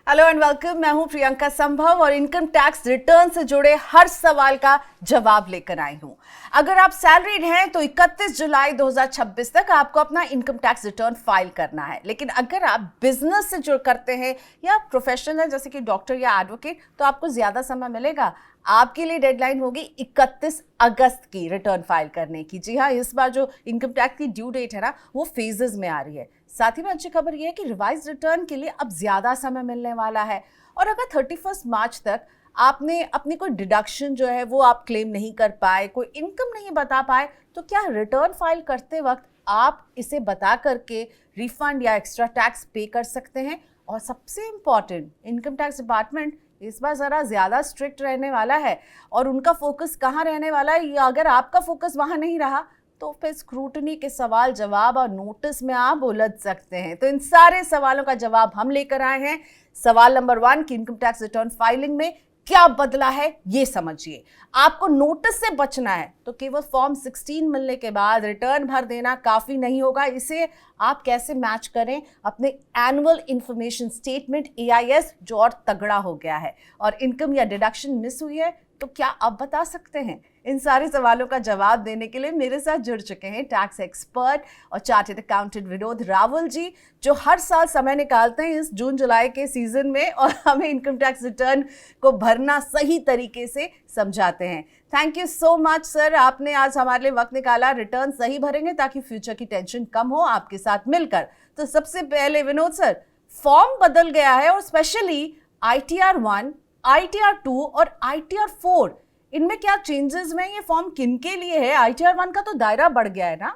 Hello and welcome. मैं हूं प्रियंका संभव और इनकम टैक्स रिटर्न से जुड़े हर सवाल का जवाब लेकर आई हूं। अगर आप सैलरीड हैं तो 31 जुलाई 2026 तक आपको अपना इनकम टैक्स रिटर्न फाइल करना है। लेकिन अगर आप बिजनेस से जुड़ करते हैं या प्रोफेशनल है जैसे कि डॉक्टर या एडवोकेट तो आपको ज्यादा समय मिलेगा। आपके लिए डेडलाइन होगी 31 अगस्त की रिटर्न फाइल करने की। जी हाँ, इस बार जो इनकम टैक्स की ड्यू डेट है ना वो फेजेस में आ रही है। साथ ही में अच्छी खबर यह है कि रिवाइज रिटर्न के लिए अब ज्यादा समय मिलने वाला है। और अगर 31 मार्च तक आपने अपनी कोई डिडक्शन जो है वो आप क्लेम नहीं कर पाए, कोई इनकम नहीं बता पाए, तो क्या रिटर्न फाइल करते वक्त आप इसे बता करके रिफंड या एक्स्ट्रा टैक्स पे कर सकते हैं। और सबसे इंपॉर्टेंट, इनकम टैक्स डिपार्टमेंट इस बार ज़रा ज़्यादा स्ट्रिक्ट रहने वाला है। और उनका फोकस कहाँ रहने वाला है, या अगर आपका फोकस वहाँ नहीं रहा तो फिर स्क्रूटनी के सवाल जवाब और नोटिस में आप उलझ सकते हैं। तो इन सारे सवालों का जवाब हम लेकर आए हैं। सवाल नंबर 1 कि इनकम टैक्स रिटर्न फाइलिंग में क्या बदला है ये समझिए। आपको नोटिस से बचना है तो केवल फॉर्म 16 मिलने के बाद रिटर्न भर देना काफी नहीं होगा। इसे आप कैसे मैच करें अपने एनुअल इंफॉर्मेशन स्टेटमेंट AIS जो और तगड़ा हो गया है, और इनकम या डिडक्शन मिस हुई है तो क्या आप बता सकते हैं। इन सारे सवालों का जवाब देने के लिए मेरे साथ जुड़ चुके हैं टैक्स एक्सपर्ट और चार्टर्ड अकाउंटेंट विनोद रावल जी, जो हर साल समय निकालते हैं इस जून जुलाई के सीजन में और हमें इनकम टैक्स रिटर्न को भरना सही तरीके से समझाते हैं। Thank you so much sir, आपने आज हमारे लिए वक्त निकाला। रिटर्न सही भरेंगे ताकि फ्यूचर की टेंशन कम हो आपके साथ मिलकर। तो सबसे पहले विनोद सर, फॉर्म बदल गया है और स्पेशली ITR 1, ITR 2 और ITR 4, इनमें क्या चेंजेस हुए? ये फॉर्म किन के लिए है? ITR 1 का तो दायरा बढ़ गया है ना।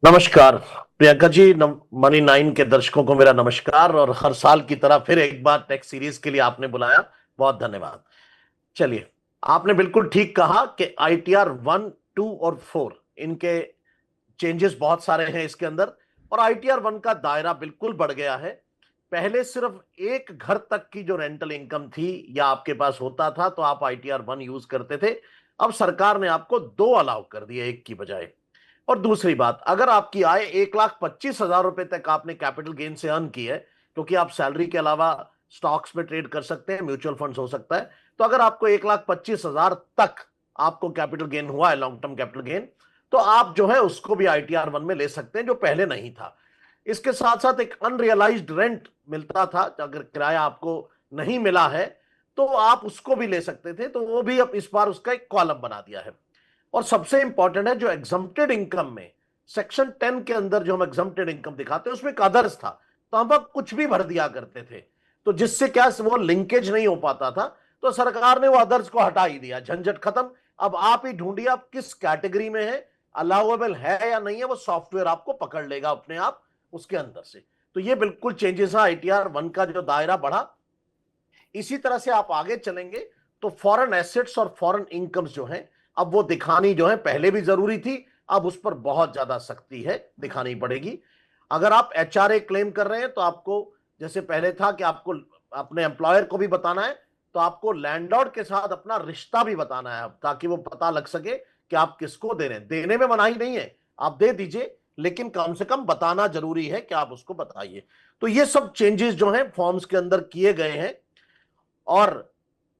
नमस्कार प्रियंका जी, मनी 9 के दर्शकों को मेरा नमस्कार। और हर साल की तरह फिर एक बार टैक्स सीरीज के लिए आपने बुलाया, बहुत धन्यवाद। चलिए, आपने बिल्कुल ठीक कहा कि ITR 1, 2 और 4 इनके चेंजेस बहुत सारे हैं इसके अंदर। और ITR 1 का दायरा बिल्कुल बढ़ गया है। पहले सिर्फ एक घर तक की जो रेंटल इनकम थी या आपके पास होता था तो आप ITR 1 यूज करते थे। अब सरकार ने आपको 2 अलाउ कर दिया, एक की बजाय। और दूसरी बात, अगर आपकी आय 1,25,000 रुपए तक आपने कैपिटल गेन से अर्न की है, क्योंकि आप सैलरी के अलावा स्टॉक्स में ट्रेड कर सकते हैं, म्यूचुअल फंड्स हो सकता है, तो अगर आपको 1,25,000 तक आपको कैपिटल गेन हुआ है, लॉन्ग टर्म कैपिटल गेन, तो आप जो है उसको भी ITR 1 में ले सकते हैं, जो पहले नहीं था। इसके साथ साथ एक अनरियलाइज्ड रेंट मिलता था, अगर किराया आपको नहीं मिला है तो आप उसको भी ले सकते थे, तो वो भी अब इस बार उसका एक कॉलम बना दिया है। और सबसे इंपॉर्टेंट है, जो एग्जम्प्टेड इनकम में सेक्शन 10 के अंदर जो हम एग्जम्प्टेड इनकम दिखाते हैं उसमें एक अदर्स था, तो हम अब कुछ भी भर दिया करते थे, तो जिससे क्या वो लिंकेज नहीं हो पाता था। तो सरकार ने वो अदर्स को हटा ही दिया, झंझट खत्म। अब आप ही ढूंढिए आप किस कैटेगरी में है, अलाउेबल है या नहीं है, वो सॉफ्टवेयर आपको पकड़ लेगा अपने आप उसके अंदर से। तो ये बिल्कुल चेंजेस है, ITR 1 का जो दायरा बढ़ा। इसी तरह से आप आगे चलेंगे तो फॉरेन एसेट्स और फॉरेन इनकम्स जो हैं, अब वो दिखानी जो है पहले भी जरूरी थी, अब उस पर बहुत ज्यादा सख्ती है, दिखानी पड़ेगी। अगर आप HRA क्लेम कर रहे हैं तो आपको, जैसे पहले था कि आपको अपने एम्प्लॉयर को भी बताना है, तो आपको लैंडलॉर्ड के साथ अपना रिश्ता भी बताना है अब, ताकि वो पता लग सके कि आप किसको दे रहे हैं। देने में मनाही नहीं है, आप दे दीजिए, लेकिन कम से कम बताना जरूरी है कि आप उसको बताइए। तो ये सब चेंजेस जो हैं फॉर्म्स के अंदर किए गए हैं। और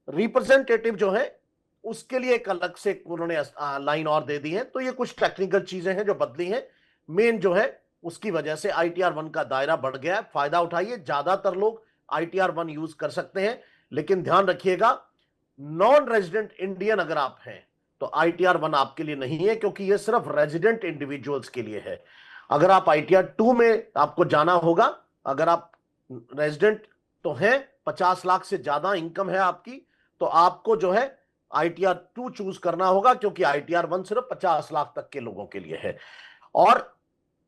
रिप्रेजेंटेटिव जो है उसके लिए एक अलग से उन्होंने लाइन और दे दी है। तो ये कुछ टेक्निकल चीजें हैं जो बदली हैं। मेन जो है उसकी वजह से ITR 1 का दायरा बढ़ गया है, फायदा उठाइए। ज्यादातर लोग ITR 1 यूज कर सकते हैं, लेकिन ध्यान रखिएगा, नॉन रेजिडेंट इंडियन अगर आप हैं तो ITR 1 आपके लिए नहीं है, क्योंकि ये सिर्फ रेजिडेंट इंडिविजुअल्स के लिए है। अगर आप ITR 2 में आपको जाना होगा, अगर आप रेजिडेंट तो हैं, 50 लाख से ज्यादा इनकम है आपकी, तो आपको जो है ITR 2 चूज करना होगा, क्योंकि ITR 1 सिर्फ 50 लाख तक के लोगों के लिए है। और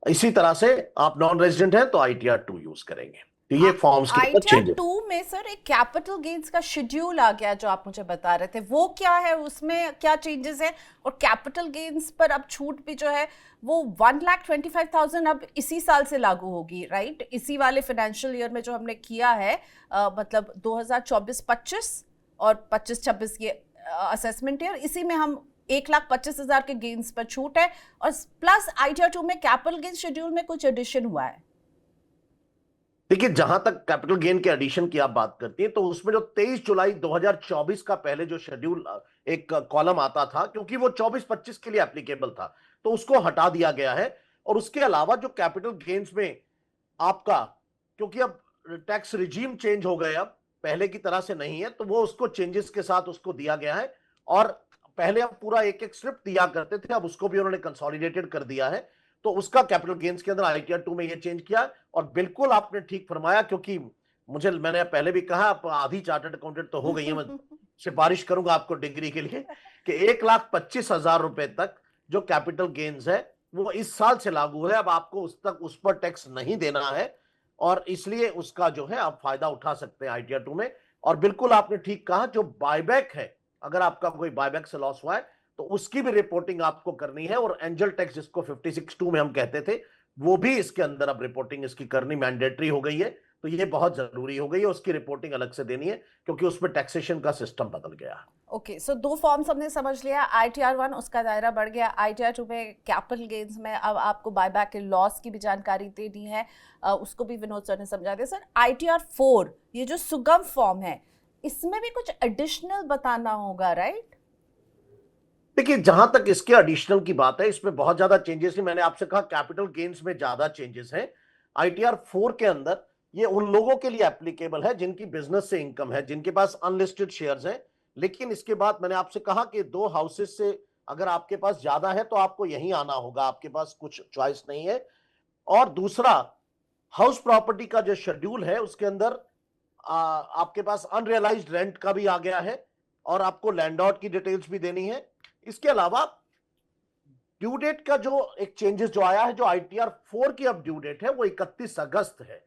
इसी तरह से आप नॉन रेजिडेंट हैं तो ITR 2 यूज करेंगे। तो ये फॉर्म्स के अंदर ITR चेंज है। 2 में सर एक कैपिटल गेन्स का शेड्यूल आ गया जो आप मुझे बता रहे थे, वो क्या है, उसमें क्या चेंजेस है? और कैपिटल गेन्स पर अब छूट भी जो है वो 1,25,000 अब इसी साल से लागू होगी, राइट? इसी वाले फाइनेंशियल ईयर में जो हमने किया है, मतलब 2024-25 और 25-26 ये असेसमेंट ईयर, इसी में हम 1,25,000 के गेन्स पर छूट है। और प्लस ITR 2 में कैपिटल गेन्स शेड्यूल में कुछ एडिशन हुआ है। देखिए, जहां तक कैपिटल गेन के एडिशन की आप बात करती हैं, तो उसमें जो 23 जुलाई 2024 का पहले जो शेड्यूल एक कॉलम आता था, क्योंकि वो 24-25 के लिए एप्लीकेबल था, तो उसको हटा दिया गया है। और उसके अलावा जो कैपिटल गेन्स में आपका, क्योंकि अब टैक्स रिजीम चेंज हो गए, अब पहले की तरह से नहीं है, तो वो उसको चेंजेस के साथ उसको दिया गया है। और पहले हम पूरा एक एक स्लिप दिया करते थे, अब उसको भी उन्होंने कंसोलिडेटेड कर दिया है। तो उसका कैपिटल गेन्स के अंदर आईटीआर 2 में ये चेंज किया। और बिल्कुल आपने ठीक फरमाया, क्योंकि मैंने पहले भी कहा, आप आधी चार्टर्ड अकाउंटेंट तो हो गई है। मैं सिफारिश करूंगा आपको डिग्री के लिए कि 1,25,000 रुपए तक जो कैपिटल गेन्स है वो इस साल से लागू है। अब आपको उस पर टैक्स नहीं देना है, और इसलिए उसका जो है आप फायदा उठा सकते हैं आईटीआर 2 में। और बिल्कुल आपने ठीक कहा, जो बायबैक है, अगर आपका कोई बायबैक से लॉस हुआ है तो उसकी भी रिपोर्टिंग आपको करनी है। और एंजल टैक्स, जिसको 56(2) में हम कहते थे, वो भी इसके अंदर अब रिपोर्टिंग इसकी करनी मैंडेटरी हो गई है। तो ये बहुत जरूरी हो गई है, उसकी रिपोर्टिंग अलग से देनी है, क्योंकि उसमें टैक्सेशन का सिस्टम बदल गया है। ओके, सो दो फॉर्म्स हमने समझ लिया। आईटीआर 1 उसका दायरा बढ़ गया, आईटीआर 2 में कैपिटल गेन्स में अब आपको बायबैक के लॉस की भी जानकारी देनी है, उसको भी विनोद सर ने समझा दिया। सर, आईटीआर 4 ये जो सुगम फॉर्म है, इसमें भी कुछ एडिशनल बताना होगा, राइट? देखिए, जहां तक इसके एडिशनल की बात है, इसमें बहुत ज्यादा चेंजेस नहीं। मैंने आपसे कहा कैपिटल गेन्स में ज्यादा चेंजेस हैं। आईटीआर 4 के अंदर ये उन लोगों के लिए एप्लीकेबल है जिनकी बिजनेस से इनकम है, जिनके पास अनलिस्टेड शेयर्स हैं। लेकिन इसके बाद मैंने आपसे कहा कि 2 हाउसेस से अगर आपके पास ज्यादा है तो आपको यहीं आना होगा, आपके पास कुछ चॉइस नहीं है। और दूसरा, हाउस प्रॉपर्टी का जो शेड्यूल है उसके अंदर आपके पास अनरियलाइज्ड रेंट का भी आ गया है, और आपको लैंडलॉर्ड की डिटेल्स भी देनी है। इसके अलावा ड्यू डेट का जो एक चेंजेस जो आया है, जो आईटीआर 4 की अब ड्यू डेट है वो 31 अगस्त है।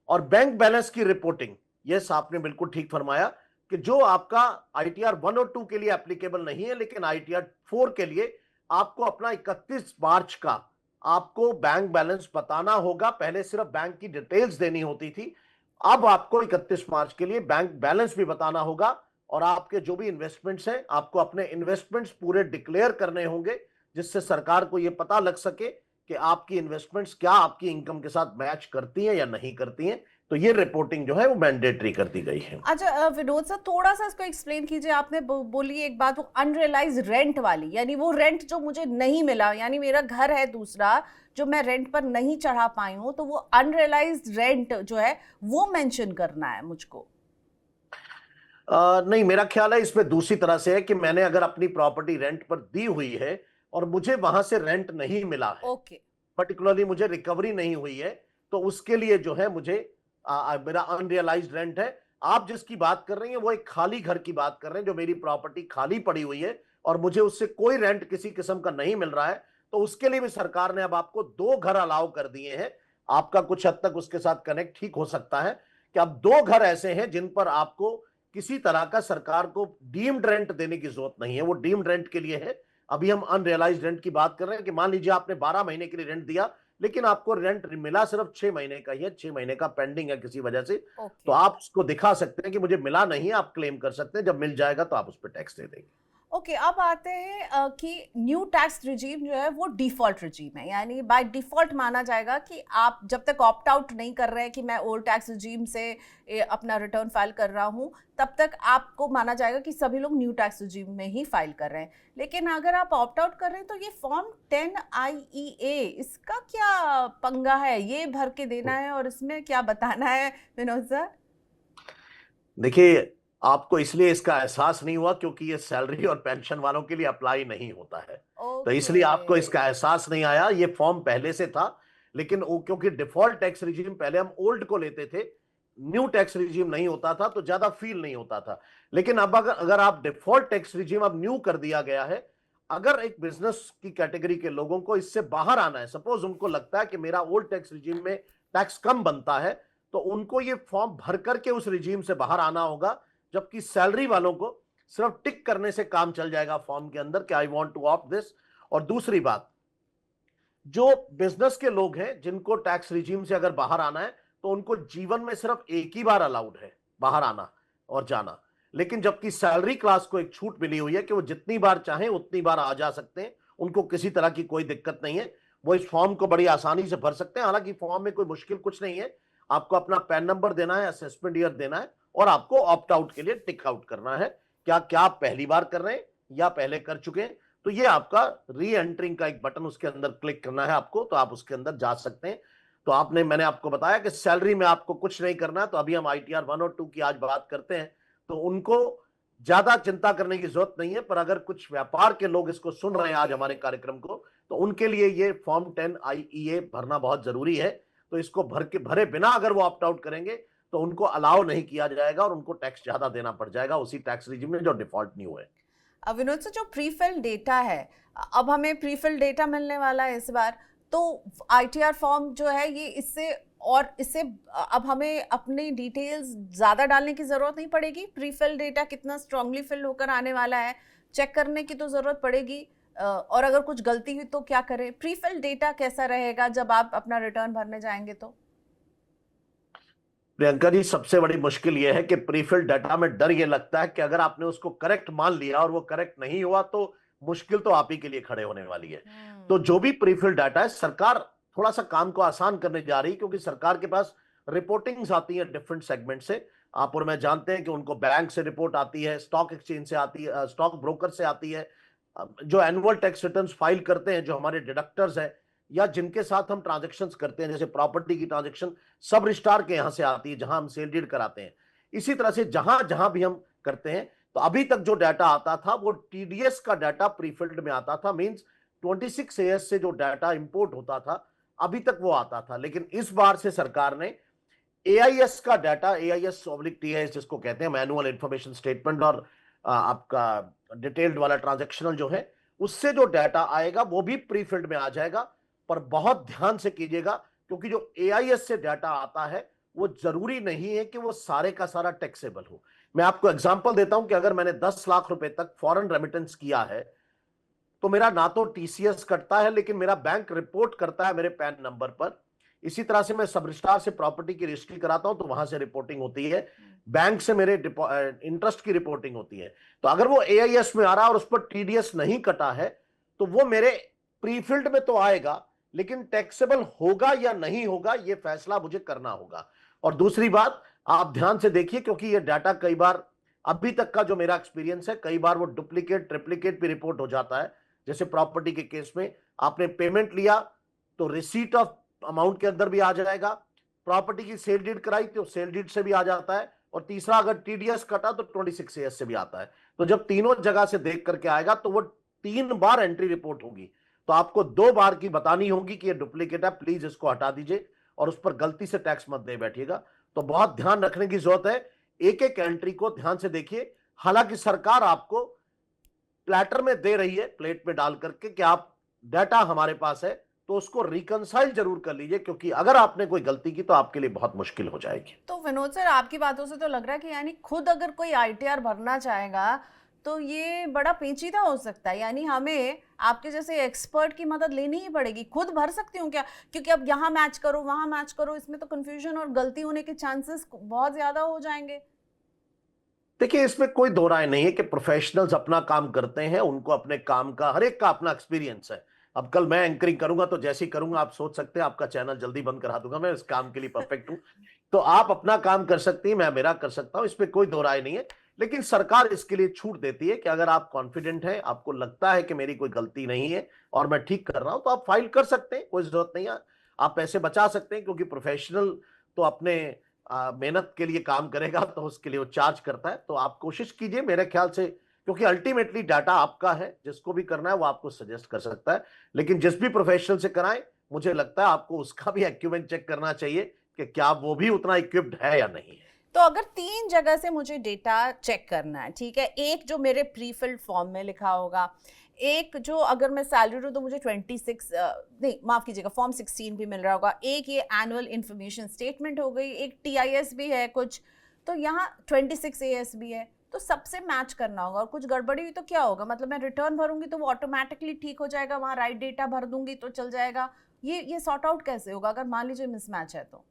और बैंक बैलेंस की रिपोर्टिंग, यस आपने बिल्कुल ठीक फरमाया कि जो आपका आईटीआर 1 और 2 के लिए एप्लीकेबल नहीं है, लेकिन आईटीआर 4 के लिए आपको अपना 31 मार्च का आपको बैंक बैलेंस बताना होगा। पहले सिर्फ बैंक की डिटेल्स देनी होती थी, अब आपको 31 मार्च के लिए बैंक बैलेंस भी बताना होगा। और आपके जो भी इन्वेस्टमेंट्स हैं, आपको अपने इन्वेस्टमेंट्स पूरे डिक्लेयर करने होंगे, जिससे सरकार को यह पता लग सके कि आपकी इन्वेस्टमेंट्स क्या आपकी इनकम के साथ मैच करती हैं या नहीं करती हैं। तो ये रिपोर्टिंग जो है वो मैंडेटरी कर दी गई है। अच्छा विनोद सर, थोड़ा सा इसको एक्सप्लेन कीजिए। आपने बोली एक बात, वो अनरियलाइज रेंट वाली, यानी वो रेंट जो मुझे नहीं मिला, यानी मेरा घर है दूसरा जो मैं रेंट पर नहीं चढ़ा पाई हूँ, तो वो अनरियलाइज रेंट जो है वो मेंशन करना है मुझको। नहीं, मेरा ख्याल है इसमें दूसरी तरह से है कि मैंने अगर अपनी प्रॉपर्टी रेंट पर दी हुई है और मुझे वहां से रेंट नहीं मिला है, ओके, पर्टिकुलरली मुझे रिकवरी नहीं हुई है, तो उसके लिए जो है मुझे मेरा अनरियलाइज्ड रेंट है। आप जिसकी बात कर रही हैं वो एक खाली घर की बात कर रहे हैं, जो मेरी प्रॉपर्टी खाली पड़ी हुई है और मुझे उससे कोई रेंट किसी किस्म का नहीं मिल रहा है। तो उसके लिए भी सरकार ने अब आपको 2 घर अलाउ कर दिए हैं। आपका कुछ हद तक उसके साथ कनेक्ट ठीक हो सकता है कि अब 2 घर ऐसे हैं जिन पर आपको किसी तरह का सरकार को डीम्ड रेंट देने की जरूरत नहीं है। वो डीम्ड रेंट के लिए है। अभी हम अनरियलाइज्ड रेंट की बात कर रहे हैं कि मान लीजिए आपने 12 महीने के लिए रेंट दिया, लेकिन आपको रेंट मिला सिर्फ 6 महीने का ही है, 6 महीने का पेंडिंग है किसी वजह से। तो आप उसको दिखा सकते हैं कि मुझे मिला नहीं है, आप क्लेम कर सकते हैं। जब मिल जाएगा तो आप उस पर टैक्स दे देंगे। ओके, अब आते हैं कि न्यू टैक्स रिजीम जो है वो डिफॉल्ट रिजीम है, यानी बाय डिफॉल्ट माना जाएगा कि आप जब तक ऑप्ट आउट नहीं कर रहे हैं कि मैं ओल्ड टैक्स रिजीम से अपना रिटर्न फाइल कर रहा हूं, तब तक आपको माना जाएगा कि सभी लोग न्यू टैक्स रिजीम में ही फाइल कर रहे हैं। लेकिन अगर आप ऑप्ट आउट कर रहे हैं तो ये फॉर्म 10IEA, इसका क्या पंगा है? ये भर के देना है और इसमें क्या बताना है विनोद सर? देखिए, आपको इसलिए इसका एहसास नहीं हुआ क्योंकि ये सैलरी और पेंशन वालों के लिए अप्लाई नहीं होता है। तो इसलिए आपको इसका एहसास नहीं आया। ये फॉर्म पहले से था, लेकिन वो क्योंकि डिफॉल्ट टैक्स रिजीम पहले हम ओल्ड को लेते थे, न्यू टैक्स रिजीम नहीं होता था, तो ज्यादा फील नहीं होता था। लेकिन अब अगर आप डिफॉल्ट टैक्स रिजीम अब न्यू कर दिया गया है, अगर एक बिजनेस की कैटेगरी के लोगों को इससे बाहर आना है, सपोज उनको लगता है कि मेरा ओल्ड टैक्स रिजीम में टैक्स कम बनता है, तो उनको ये फॉर्म भर करके उस रिजीम से बाहर आना होगा। जबकि सैलरी वालों को सिर्फ टिक करने से काम चल जाएगा फॉर्म के अंदर कि I want to opt this. और दूसरी बात, जो बिजनेस के लोग हैं जिनको टैक्स रिजीम से अगर बाहर आना है, तो उनको जीवन में सिर्फ एक ही बार अलाउड है बाहर आना और जाना। लेकिन जबकि सैलरी क्लास को एक छूट मिली हुई है कि वो जितनी बार चाहें उतनी बार आ जा सकते हैं, उनको किसी तरह की कोई दिक्कत नहीं है। वो इस फॉर्म को बड़ी आसानी से भर सकते हैं। हालांकि फॉर्म में कोई मुश्किल कुछ नहीं है। आपको अपना पैन नंबर देना है, असेसमेंट ईयर देना है और आपको ऑप्ट आउट के लिए टिक आउट करना है। क्या क्या आप पहली बार कर रहे हैं या पहले कर चुके हैं, तो ये आपका री एंट्रिंग का एक बटन उसके अंदर क्लिक करना है आपको, तो आप उसके अंदर जा सकते हैं। तो मैंने आपको बताया कि सैलरी में आपको कुछ नहीं करना, तो अभी हम ITR 1 और 2 की आज बात करते हैं, तो उनको ज्यादा चिंता करने की जरूरत नहीं है। पर अगर कुछ व्यापार के लोग इसको सुन रहे हैं आज हमारे कार्यक्रम को, तो उनके लिए ये फॉर्म 10 IEA भरना बहुत जरूरी है। तो इसको भरे बिना अगर वो ऑप्ट आउट करेंगे तो उनको अलाउ नहीं किया जाएगा और उनको टैक्स ज्यादा देना पड़ जाएगा उसी टैक्स रिजिम में जो डिफॉल्ट न्यू है। विनोद से जो प्रीफिल डेटा है, अब हमें प्रीफिल डेटा मिलने वाला है इस बार, तो ITR फॉर्म जो है ये इससे अब हमें अपनी डिटेल्स ज़्यादा डालने की ज़रूरत नहीं पड़ेगी। प्रीफिल डेटा कितना स्ट्रांगली फिल होकर आने वाला है चेक करने की तो ज़रूरत पड़ेगी, और अगर कुछ गलती हुई तो क्या करें? प्रीफिल डेटा कैसा रहेगा जब आप अपना रिटर्न भरने जाएंगे? तो प्रियंका जी, सबसे बड़ी मुश्किल यह है कि प्रीफिल डाटा में डर ये लगता है कि अगर आपने उसको करेक्ट मान लिया और वो करेक्ट नहीं हुआ तो मुश्किल तो आप ही के लिए खड़े होने वाली है। तो जो भी प्रीफिल डाटा है, सरकार थोड़ा सा काम को आसान करने जा रही है, क्योंकि सरकार के पास रिपोर्टिंग्स आती हैं डिफरेंट सेगमेंट से। आप और मैं जानते हैं कि उनको बैंक से रिपोर्ट आती है, स्टॉक एक्सचेंज से आती है, स्टॉक ब्रोकर से आती है, जो एनुअल टैक्स रिटर्न फाइल करते हैं, जो हमारे डिडक्टर्स है या जिनके साथ हम ट्रांजेक्शन्स करते हैं, जैसे प्रॉपर्टी की ट्रांजेक्शन सब रजिस्ट्रार के यहां से आती है जहां हम सेल डीड कराते हैं। इसी तरह से जहां जहां भी हम करते हैं, तो अभी तक जो डाटा आता था वो TDS का डाटा प्रीफिल्ड में आता था, मींस 26 AS से जो डाटा इंपोर्ट होता था अभी तक वो आता था। लेकिन इस बार से सरकार ने AIS का डाटा, AIS/TIS जिसको कहते हैं, मैनुअल इंफॉर्मेशन स्टेटमेंट, और आपका डिटेल्ड वाला ट्रांजेक्शनल जो है, उससे जो डाटा आएगा वो भी प्रीफिल्ड में आ जाएगा। पर बहुत ध्यान से कीजिएगा, क्योंकि जो AIS से डाटा आता है वो जरूरी नहीं है कि वो सारे का सारा टैक्सेबल हो। मैं आपको एग्जांपल देता हूं कि अगर मैंने 10 लाख रुपए तक फॉरेन रेमिटेंस किया है, तो मेरा ना तो TCS कटता है, लेकिन मेरा बैंक रिपोर्ट करता है मेरे पैन नंबर पर। इसी तरह से मैं सब रजिस्ट्रार से प्रॉपर्टी की रजिस्ट्री कराता हूं, तो वहां से रिपोर्टिंग होती है, बैंक से मेरे इंटरेस्ट की रिपोर्टिंग होती है। तो अगर वो AIS में आ रहा है और उस पर TDS नहीं कटा है, तो वो मेरे प्रीफिल्ड में तो आएगा, लेकिन टैक्सेबल होगा या नहीं होगा ये फैसला मुझे करना होगा। और दूसरी बात, आप ध्यान से देखिए, क्योंकि ये डाटा कई बार, अभी तक का जो मेरा एक्सपीरियंस है, कई बार वो डुप्लीकेट ट्रिप्लीकेट भी रिपोर्ट हो जाता है। जैसे प्रॉपर्टी के केस में आपने पेमेंट लिया तो रिसीट ऑफ अमाउंट के अंदर भी आ जाएगा, प्रॉपर्टी की सेल डीड कराई तो सेल डीड से भी आ जाता है, और तीसरा अगर TDS कटा तो 26 AS से भी आता है। तो जब तीनों जगह से देख करके आएगा तो वो 3 बार एंट्री रिपोर्ट होगी। तो आपको 2 बार की बतानी होगी कि ये डुप्लीकेट है, प्लीज इसको हटा दीजिए, और उस पर गलती से टैक्स मत दे बैठिएगा। तो बहुत ध्यान रखने की जरूरत है, एक एक एंट्री को ध्यान से देखिए। हालांकि सरकार आपको प्लेटर में दे रही है, प्लेट में डाल करके, कि आप डाटा हमारे पास है, तो उसको रिकंसाइल जरूर कर लीजिए, क्योंकि अगर आपने कोई गलती की तो आपके लिए बहुत मुश्किल हो जाएगी। तो विनोद सर, आपकी बातों से तो लग रहा है कि यानी खुद अगर कोई ITR भरना चाहेगा तो ये बड़ा पेचीदा हो सकता है, यानी हमें आपके जैसे एक्सपर्ट की मदद लेनी ही पड़ेगी। खुद भर सकती हूँ क्या? क्योंकि अब यहाँ मैच करो वहां मैच करो, इसमें तो कंफ्यूजन और गलती होने के चांसेस बहुत ज्यादा हो जाएंगे। देखिए, इसमें कोई दो राय नहीं है कि प्रोफेशनल्स अपना काम करते हैं, उनको अपने काम का, हर एक का अपना एक्सपीरियंस है। अब कल मैं एंकरिंग करूंगा तो जैसे ही करूंगा आप सोच सकते हैं आपका चैनल जल्दी बंद करा दूंगा, मैं इस काम के लिए परफेक्ट हूं। तो आप अपना काम कर सकती हैं, मैं मेरा कर सकता हूं, इसमें कोई दो राय नहीं है। लेकिन सरकार इसके लिए छूट देती है कि अगर आप कॉन्फिडेंट हैं, आपको लगता है कि मेरी कोई गलती नहीं है और मैं ठीक कर रहा हूं, तो आप फाइल कर सकते हैं, कोई जरूरत नहीं है। आप पैसे बचा सकते हैं, क्योंकि प्रोफेशनल तो अपने मेहनत के लिए काम करेगा तो उसके लिए वो चार्ज करता है। तो आप कोशिश कीजिए, मेरे ख्याल से, क्योंकि अल्टीमेटली डाटा आपका है, जिसको भी करना है वो आपको सजेस्ट कर सकता है। लेकिन जिस भी प्रोफेशनल से कराएं, मुझे लगता है आपको उसका भी एक्यूमेंट चेक करना चाहिए कि क्या वो भी उतना इक्विप्ड है या नहीं है। तो अगर 3 जगह से मुझे डेटा चेक करना है, ठीक है, एक जो मेरे प्रीफिल्ड फॉर्म में लिखा होगा, एक जो अगर मैं सैलरी हूँ तो मुझे 26 नहीं माफ़ कीजिएगा फॉर्म 16 भी मिल रहा होगा, एक ये एनुअल इंफॉर्मेशन स्टेटमेंट हो गई, एक TIS भी है कुछ, तो यहाँ 26 AS भी है, तो सबसे मैच करना होगा। और कुछ गड़बड़ी हुई तो क्या होगा? मतलब मैं रिटर्न भरूंगी तो वो ऑटोमेटिकली ठीक हो जाएगा, वहाँ राइट डेटा भर दूंगी तो चल जाएगा? ये सॉर्ट आउट कैसे होगा अगर मान लीजिए मिसमैच है तो?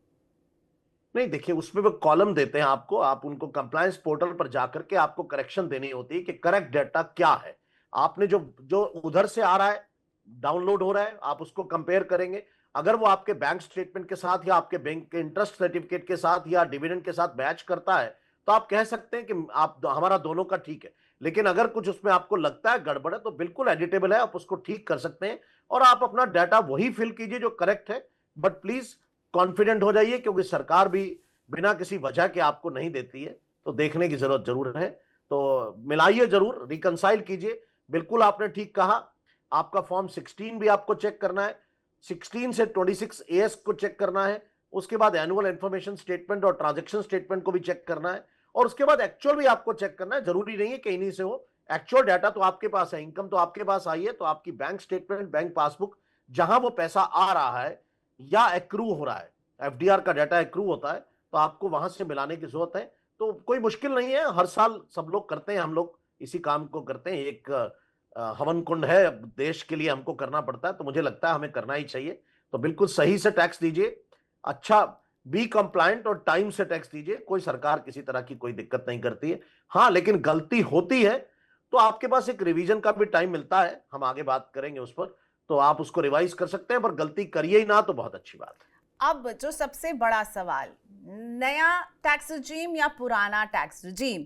नहीं, देखिए, उसमें वो कॉलम देते हैं आपको, आप उनको कंप्लायंस पोर्टल पर जाकर के आपको करेक्शन देनी होती है कि करेक्ट डाटा क्या है। आपने जो जो उधर से आ रहा है, डाउनलोड हो रहा है, आप उसको कंपेयर करेंगे। अगर वो आपके बैंक स्टेटमेंट के साथ या आपके बैंक के इंटरेस्ट सर्टिफिकेट के साथ या डिविडेंड के साथ मैच करता है तो आप कह सकते हैं कि आप हमारा दोनों का ठीक है। लेकिन अगर कुछ उसमें आपको लगता है गड़बड़ है तो बिल्कुल एडिटेबल है, आप उसको ठीक कर सकते हैं और आप अपना डाटा वही फिल कीजिए जो करेक्ट है। बट प्लीज कॉन्फिडेंट हो जाइए, क्योंकि सरकार भी बिना किसी वजह के आपको नहीं देती है, तो देखने की जरूरत जरूर है। तो मिलाइए जरूर, रिकंसाइल कीजिए। बिल्कुल आपने ठीक कहा, आपका फॉर्म 16 भी आपको चेक करना है, 16 से 26 एएस को चेक करना है, उसके बाद एनुअल इंफॉर्मेशन स्टेटमेंट और ट्रांजैक्शन स्टेटमेंट को भी चेक करना है, और उसके बाद एक्चुअल भी आपको चेक करना है। जरूरी नहीं है कि इन्हीं से हो, एक्चुअल डाटा तो आपके पास है, इनकम तो आपके पास आई है, तो आपकी बैंक स्टेटमेंट, बैंक पासबुक, जहां वो पैसा आ रहा है या एक्रू हो रहा है, एफडीआर का डाटा एक्रू होता है, तो आपको वहां से मिलाने की जरूरत है। तो कोई मुश्किल नहीं है, हर साल सब लोग करते हैं, हम लोग इसी काम को करते हैं। एक हवन कुंड है, देश के लिए हमको करना पड़ता है, तो मुझे लगता है हमें करना ही चाहिए। तो बिल्कुल सही से टैक्स दीजिए, अच्छा बी कंप्लायंट और टाइम से टैक्स दीजिए, कोई सरकार किसी तरह की कोई दिक्कत नहीं करती है। हाँ, लेकिन गलती होती है तो आपके पास एक रिवीजन का भी टाइम मिलता है, हम आगे बात करेंगे उस पर, तो आप उसको रिवाइज कर सकते हैं, पर गलती करिए ही ना तो बहुत अच्छी बात है। अब जो सबसे बड़ा सवाल, नया टैक्स रिजीम या पुराना टैक्स रिजीम,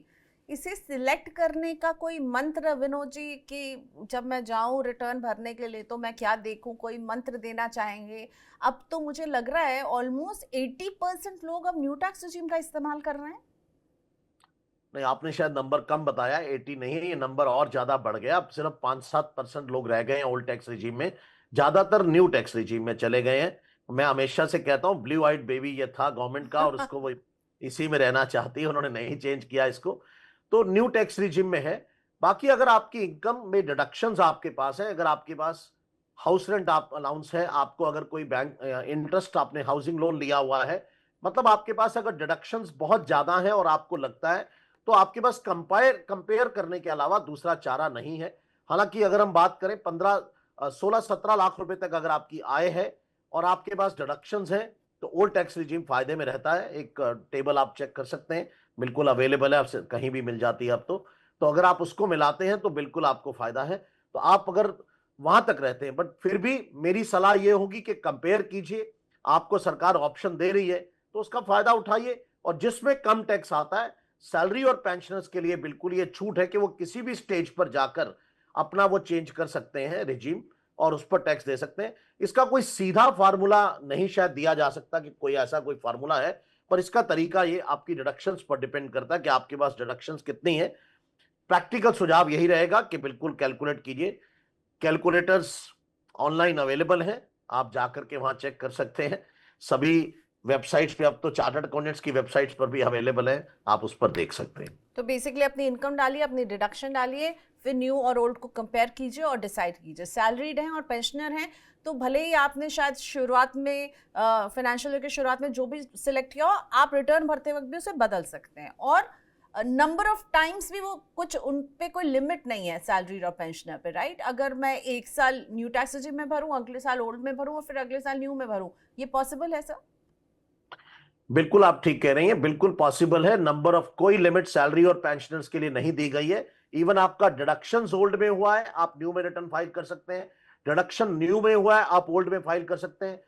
इसे सिलेक्ट करने का कोई मंत्र विनोद जी, कि जब मैं जाऊं रिटर्न भरने के लिए तो मैं क्या देखूं, कोई मंत्र देना चाहेंगे? अब तो मुझे लग रहा है ऑलमोस्ट 80% लोग अब न्यू टैक्स रिजीम का इस्तेमाल कर रहे हैं। नहीं, आपने शायद नंबर कम बताया, 80 नहीं है, ये नंबर और ज्यादा बढ़ गया। अब सिर्फ 5-7% लोग रह गए हैं ओल्ड टैक्स रिजीम में, ज्यादातर न्यू टैक्स रिजीम में चले गए हैं। मैं हमेशा से कहता हूं ब्लू आइड बेबी ये था गवर्नमेंट का, और उसको वो इसी में रहना चाहती है, उन्होंने नहीं चेंज किया इसको, तो न्यू टैक्स रिजिम में है। बाकी अगर आपकी इनकम में डिडक्शंस आपके पास है, अगर आपके पास हाउस रेंट आप अलाउंस है, आपको अगर कोई बैंक इंटरेस्ट, आपने हाउसिंग लोन लिया हुआ है, मतलब आपके पास अगर डिडक्शंस बहुत ज्यादा है और आपको लगता है, तो आपके पास कंपेयर करने के अलावा दूसरा चारा नहीं है। हालांकि अगर हम बात करें 16-17 लाख रुपए तक अगर आपकी आय है और आपके पास डिडक्शंस है, तो ओल्ड टैक्स रिजीम फायदे में रहता है। एक टेबल आप चेक कर सकते हैं, बिल्कुल अवेलेबल है, आपसे कहीं भी मिल जाती है अब तो अगर आप उसको मिलाते हैं तो बिल्कुल आपको फायदा है। तो आप अगर वहां तक रहते हैं, बट फिर भी मेरी सलाह यह होगी कि कंपेयर कीजिए, आपको सरकार ऑप्शन दे रही है तो उसका फायदा उठाइए। और जिसमें कम टैक्स आता है, सैलरी और पेंशनर्स के लिए बिल्कुल ये छूट है कि वो किसी भी स्टेज पर जाकर अपना वो चेंज कर सकते हैं रिजीम, और उस पर टैक्स दे सकते हैं। इसका कोई सीधा फार्मूला नहीं शायद दिया जा सकता कि कोई ऐसा कोई फार्मूला है, पर इसका तरीका ये आपकी डिडक्शंस पर डिपेंड करता है कि आपके पास डिडक्शंस कितनी है। प्रैक्टिकल सुझाव यही रहेगा कि बिल्कुल कैलकुलेट कीजिए, कैलकुलेटर्स ऑनलाइन अवेलेबल हैं, आप जाकर के वहां चेक कर सकते हैं। सभी वेबसाइट्स पे, अब तो चार्टर्ड अकाउंटेंट्स की वेबसाइट्स पर भी अवेलेबल है, आप उस पर देख सकते हैं। तो बेसिकली अपनी इनकम डालिए, अपनी डिडक्शन डालिए, फिर न्यू और ओल्ड को कंपेयर कीजिए और डिसाइड कीजिए। सैलरीड हैं और पेंशनर हैं तो भले ही आपने शायद शुरुआत में फाइनेंशियल ईयर की शुरुआत में जो भी सिलेक्ट किया हो, आप रिटर्न भरते वक्त भी उसे बदल सकते हैं, और नंबर ऑफ टाइम्स भी वो कुछ, उन पे कोई लिमिट नहीं है सैलरी और पेंशनर पे, राइट? अगर मैं एक साल न्यू टैक्स रिजीम में भरूं, अगले साल ओल्ड में भरूं और फिर अगले साल न्यू में भरूं, ये पॉसिबल है सर? बिल्कुल आप ठीक कह रही हैं, बिल्कुल पॉसिबल है। नंबर ऑफ कोई लिमिट सैलरी और पेंशनर्स के लिए नहीं दी गई है। इवन आपका डिडक्शन ओल्ड में हुआ है, आप न्यू में रिटर्न फाइल कर सकते हैं, डिडक्शन न्यू में हुआ है, आप ओल्ड में फाइल कर सकते हैं।